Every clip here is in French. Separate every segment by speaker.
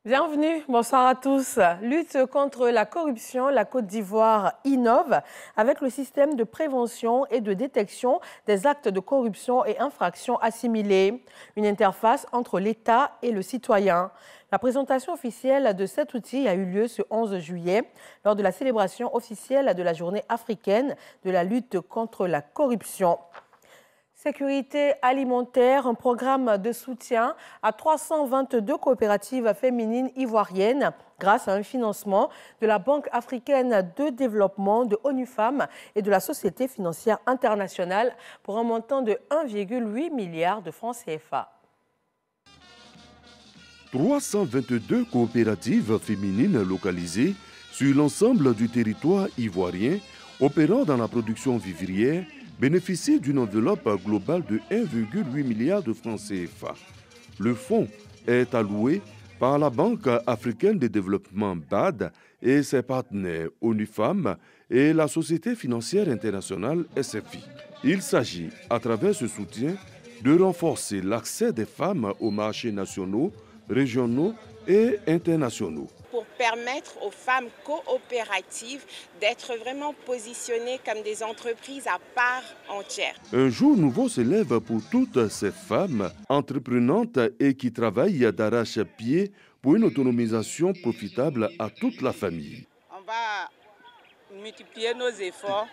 Speaker 1: Bienvenue, bonsoir à tous. Lutte contre la corruption, la Côte d'Ivoire innove avec le système de prévention et de détection des actes de corruption et infractions assimilées, une interface entre l'État et le citoyen. La présentation officielle de cet outil a eu lieu ce 11 juillet lors de la célébration officielle de la Journée africaine de la lutte contre la corruption. Sécurité alimentaire, un programme de soutien à 322 coopératives féminines ivoiriennes grâce à un financement de la Banque africaine de développement, de ONU Femmes et de la Société financière internationale pour un montant de 1,8 milliard de francs CFA.
Speaker 2: 322 coopératives féminines localisées sur l'ensemble du territoire ivoirien opérant dans la production vivrière bénéficient d'une enveloppe globale de 1,8 milliard de francs CFA. Le fonds est alloué par la Banque africaine de développement BAD et ses partenaires ONU Femmes et la Société financière internationale SFI. Il s'agit, à travers ce soutien, de renforcer l'accès des femmes aux marchés nationaux, régionaux et internationaux.
Speaker 3: Pour permettre aux femmes coopératives d'être vraiment positionnées comme des entreprises à part entière.
Speaker 2: Un jour nouveau se lève pour toutes ces femmes entreprenantes et qui travaillent d'arrache-pied pour une autonomisation profitable à toute la famille.
Speaker 3: On va multiplier nos efforts,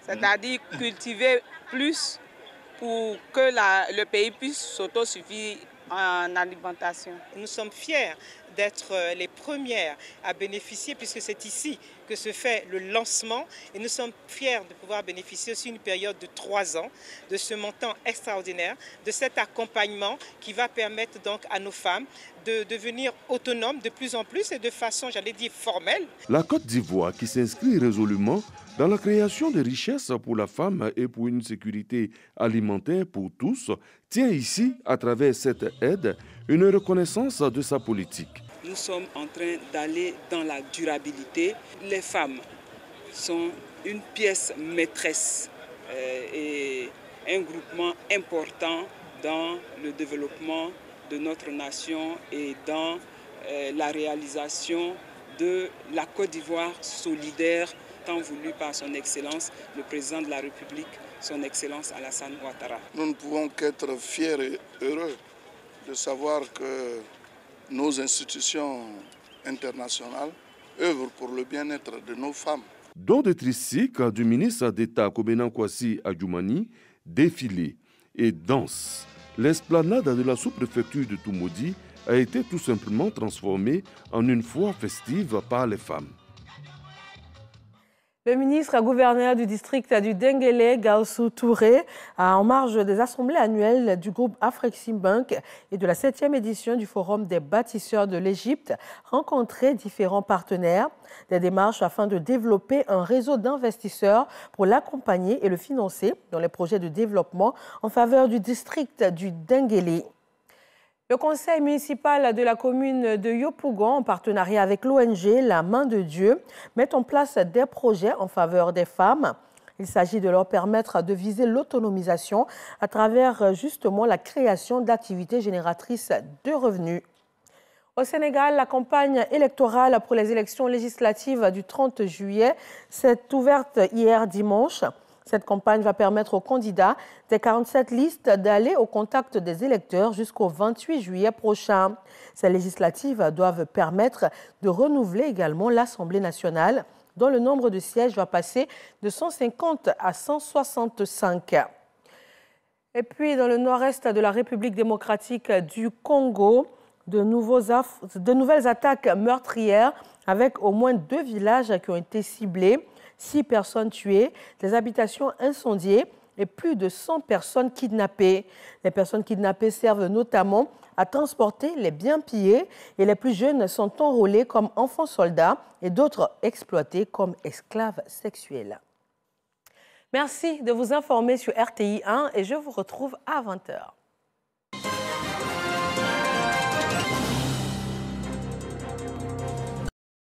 Speaker 3: c'est-à-dire cultiver plus pour que le pays puisse s'autosuffire en alimentation.
Speaker 4: Nous sommes fiers d'être les premières à bénéficier, puisque c'est ici que se fait le lancement, et nous sommes fiers de pouvoir bénéficier aussi une période de 3 ans de ce montant extraordinaire, de cet accompagnement qui va permettre donc à nos femmes de devenir autonomes de plus en plus et de façon, j'allais dire, formelle.
Speaker 2: La Côte d'Ivoire, qui s'inscrit résolument dans la création de richesses pour la femme et pour une sécurité alimentaire pour tous, tient ici, à travers cette aide, une reconnaissance de sa politique.
Speaker 5: Nous sommes en train d'aller dans la durabilité. Les femmes sont une pièce maîtresse et un groupement important dans le développement de notre nation et dans la réalisation de la Côte d'Ivoire solidaire, tant voulue par son Excellence, le Président de la République, son Excellence Alassane Ouattara.
Speaker 6: Nous ne pouvons qu'être fiers et heureux de savoir que nos institutions internationales œuvrent pour le bien-être de nos femmes.
Speaker 2: Don de tricycle du ministre d'État Kobena Kwasi Adjoumani, défilé et danse. L'esplanade de la sous-préfecture de Toumoudi a été tout simplement transformée en une foire festive par les femmes.
Speaker 1: Le ministre gouverneur du district du Denguélé, Gaussou Touré, en marge des assemblées annuelles du groupe Afreximbank et de la 7e édition du Forum des bâtisseurs de l'Égypte, rencontré différents partenaires. Des démarches afin de développer un réseau d'investisseurs pour l'accompagner et le financer dans les projets de développement en faveur du district du Denguélé. Le conseil municipal de la commune de Yopougon, en partenariat avec l'ONG La Main de Dieu, met en place des projets en faveur des femmes. Il s'agit de leur permettre de viser l'autonomisation à travers justement la création d'activités génératrices de revenus. Au Sénégal, la campagne électorale pour les élections législatives du 30 juillet s'est ouverte hier dimanche. Cette campagne va permettre aux candidats des 47 listes d'aller au contact des électeurs jusqu'au 28 juillet prochain. Ces législatives doivent permettre de renouveler également l'Assemblée nationale, dont le nombre de sièges va passer de 150 à 165. Et puis, dans le nord-est de la République démocratique du Congo, de nouvelles attaques meurtrières avec au moins 2 villages qui ont été ciblés. 6 personnes tuées, des habitations incendiées et plus de 100 personnes kidnappées. Les personnes kidnappées servent notamment à transporter les biens pillés et les plus jeunes sont enrôlés comme enfants soldats et d'autres exploités comme esclaves sexuels. Merci de vous informer sur RTI 1 et je vous retrouve à 20 h.